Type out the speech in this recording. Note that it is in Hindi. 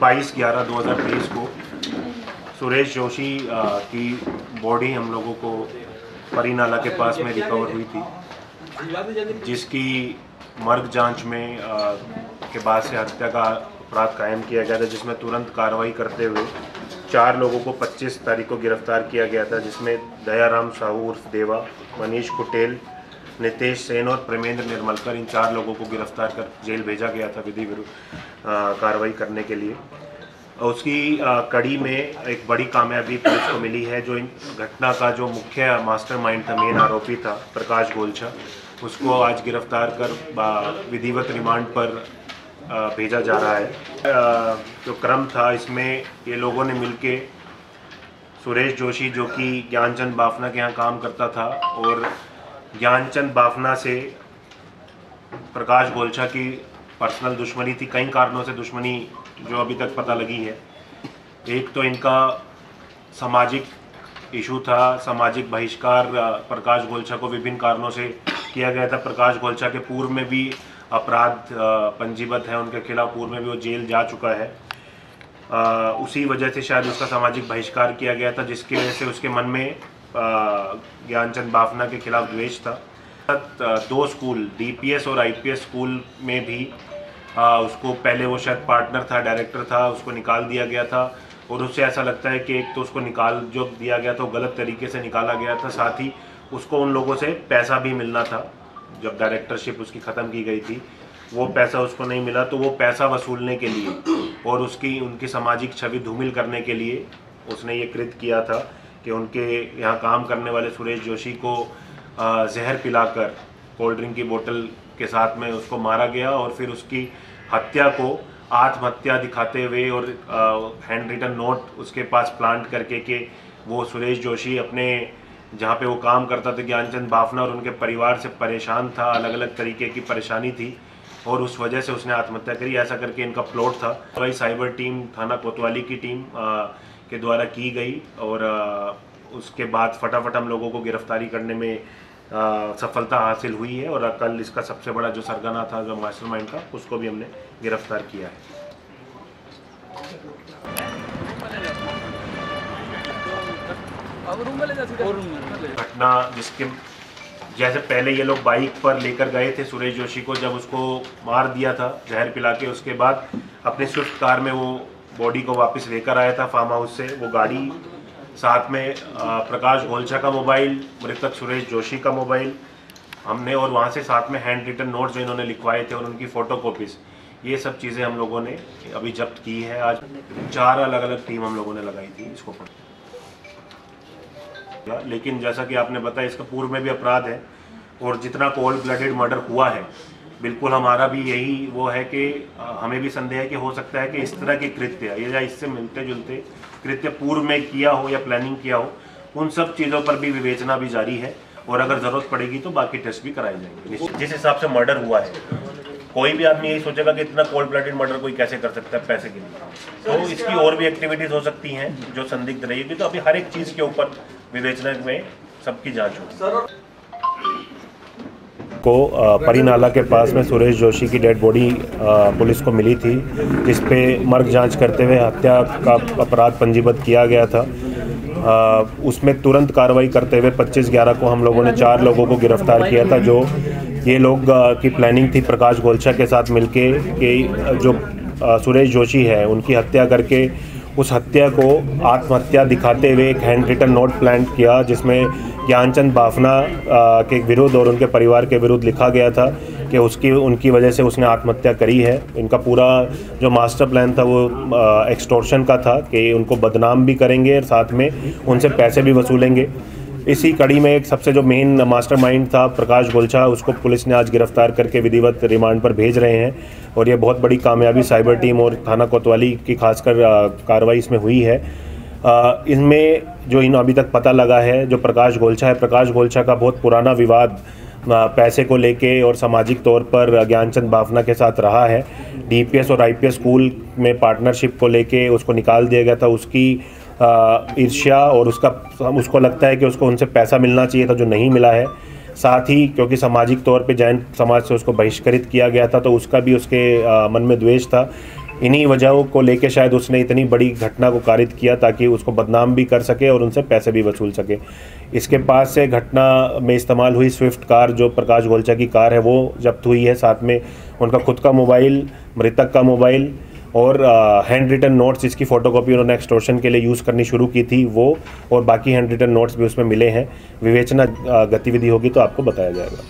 22/11/2023 को सुरेश जोशी की बॉडी हम लोगों को परी नाला के पास में रिकवर हुई थी, जिसकी मर्ग जांच में के बाद से हत्या का अपराध कायम किया गया था, जिसमें तुरंत कार्रवाई करते हुए 4 लोगों को 25 तारीख को गिरफ्तार किया गया था, जिसमें दयाराम साहू उर्फ देवा, मनीष कुटेल, नितेश सेन और प्रेमेंद्र निर्मलकर, इन 4 लोगों को गिरफ्तार कर जेल भेजा गया था विधि विरुद्ध कार्रवाई करने के लिए। उसकी कड़ी में एक बड़ी कामयाबी पुलिस को मिली है। जो इन घटना का जो मुख्य मास्टरमाइंड था, मेन आरोपी था प्रकाश गोलछा, उसको आज गिरफ्तार कर विधिवत रिमांड पर भेजा जा रहा है। जो क्रम था इसमें ये लोगों ने मिलके सुरेश जोशी, जो कि ज्ञानचंद बाफना के यहाँ काम करता था, और ज्ञानचंद बाफना से प्रकाश गोलछा की पर्सनल दुश्मनी थी। कई कारणों से दुश्मनी जो अभी तक पता लगी है। एक तो इनका सामाजिक इशू था, सामाजिक बहिष्कार प्रकाश गोलछा को विभिन्न कारणों से किया गया था। प्रकाश गोलछा के पूर्व में भी अपराध पंजीबद्ध है उनके खिलाफ, पूर्व में भी वो जेल जा चुका है। उसी वजह से शायद उसका सामाजिक बहिष्कार किया गया था, जिसकी वजह से उसके मन में ज्ञानचंद बाफना के खिलाफ द्वेष था। 2 स्कूल, डीपीएस और आईपीएस स्कूल में भी उसको पहले वो शायद पार्टनर था, डायरेक्टर था, उसको निकाल दिया गया था। और उससे ऐसा लगता है कि एक तो उसको जो दिया गया था वो गलत तरीके से निकाला गया था, साथ ही उसको उन लोगों से पैसा भी मिलना था। जब डायरेक्टरशिप उसकी ख़त्म की गई थी, वो पैसा उसको नहीं मिला, तो वो पैसा वसूलने के लिए और उनकी सामाजिक छवि धूमिल करने के लिए उसने ये कृत्य किया था कि उनके यहाँ काम करने वाले सुरेश जोशी को जहर पिलाकर कोल्ड ड्रिंक की बोतल के साथ में उसको मारा गया, और फिर उसकी हत्या को आत्महत्या दिखाते हुए और हैंड रिटन नोट उसके पास प्लांट करके कि वो सुरेश जोशी अपने जहाँ पे वो काम करता था ज्ञानचंद बाफना और उनके परिवार से परेशान था, अलग अलग तरीके की परेशानी थी, और उस वजह से उसने आत्महत्या करी। ऐसा करके इनका प्लॉट था। वही साइबर टीम, थाना कोतवाली की टीम के द्वारा की गई, और उसके बाद फटाफट हम लोगों को गिरफ्तारी करने में सफलता हासिल हुई है। और कल इसका सबसे बड़ा जो सरगना था, जो मास्टरमाइंड था, उसको भी हमने गिरफ्तार किया है। घटना जिसके जैसे पहले ये लोग बाइक पर लेकर गए थे सुरेश जोशी को, जब उसको मार दिया था जहर पिला के, उसके बाद अपनी स्विफ्ट कार में वो बॉडी को वापस लेकर आया था फार्म हाउस से। वो गाड़ी, साथ में प्रकाश गोलछा का मोबाइल, मृतक सुरेश जोशी का मोबाइल हमने, और वहाँ से साथ में हैंड रिटन नोट जो इन्होंने लिखवाए थे और उनकी फ़ोटोकॉपीज़, ये सब चीज़ें हम लोगों ने अभी जब्त की है। आज 4 अलग अलग टीम हम लोगों ने लगाई थी इसको। लेकिन जैसा कि आपने बताया, इसका पूर्व में भी अपराध है, और जितना कोल्ड ब्लडेड मर्डर हुआ है, बिल्कुल हमारा भी यही वो है कि हमें भी संदेह है कि हो सकता है कि इस तरह के कृत्य या इससे मिलते जुलते कृत्य पूर्व में किया हो या प्लानिंग किया हो। उन सब चीज़ों पर भी विवेचना भी जारी है, और अगर ज़रूरत पड़ेगी तो बाकी टेस्ट भी कराए जाएंगे। जिस हिसाब से मर्डर हुआ है, कोई भी आदमी यही सोचेगा कि इतना कोल्ड ब्लडेड मर्डर कोई कैसे कर सकता है पैसे के लिए। तो इसकी और भी एक्टिविटीज़ हो सकती हैं जो संदिग्ध रहेगी। तो अभी हर एक चीज़ के ऊपर विवेचना में सबकी जांच होगी। को परी नाला के पास में सुरेश जोशी की डेड बॉडी पुलिस को मिली थी, जिस पे मर्ग जांच करते हुए हत्या का अपराध पंजीबद्ध किया गया था। उसमें तुरंत कार्रवाई करते हुए 25/11 को हम लोगों ने 4 लोगों को गिरफ्तार किया था, जो ये लोग की प्लानिंग थी प्रकाश गोलछा के साथ मिलके कि जो सुरेश जोशी है उनकी हत्या करके उस हत्या को आत्महत्या दिखाते हुए एक हैंड रिटन नोट प्लांट किया, जिसमें ज्ञानचंद बाफना के विरुद्ध और उनके परिवार के विरुद्ध लिखा गया था कि उनकी वजह से उसने आत्महत्या करी है। इनका पूरा जो मास्टर प्लान था वो एक्सटॉर्शन का था कि उनको बदनाम भी करेंगे और साथ में उनसे पैसे भी वसूलेंगे। इसी कड़ी में एक सबसे जो मेन मास्टरमाइंड था प्रकाश गोलछा, उसको पुलिस ने आज गिरफ्तार करके विधिवत रिमांड पर भेज रहे हैं, और ये बहुत बड़ी कामयाबी साइबर टीम और थाना कोतवाली की खासकर कार्रवाई इसमें हुई है। इनमें जो अभी तक पता लगा है, जो प्रकाश गोलछा है, प्रकाश गोलछा का बहुत पुराना विवाद पैसे को लेके और सामाजिक तौर पर ज्ञानचंद बाफना के साथ रहा है। डीपीएस और आईपीएस स्कूल में पार्टनरशिप को लेके उसको निकाल दिया गया था। उसकी ईर्ष्या और उसको लगता है कि उसको उनसे पैसा मिलना चाहिए था, जो नहीं मिला है। साथ ही क्योंकि सामाजिक तौर पे जैन समाज से उसको बहिष्कृत किया गया था, तो उसका भी उसके मन में द्वेष था। इन्हीं वजहों को लेके शायद उसने इतनी बड़ी घटना को कारित किया ताकि उसको बदनाम भी कर सके और उनसे पैसे भी वसूल सके। इसके पास से घटना में इस्तेमाल हुई स्विफ्ट कार, जो प्रकाश गोलचा की कार है, वो जब्त हुई है। साथ में उनका खुद का मोबाइल, मृतक का मोबाइल और हैंड रिटन नोट्स, जिसकी फ़ोटोकॉपी उन्होंने एक्सटॉर्शन के लिए यूज़ करनी शुरू की थी, वो और बाकी हैंड रिटन नोट्स भी उसमें मिले हैं। विवेचना गतिविधि होगी तो आपको बताया जाएगा।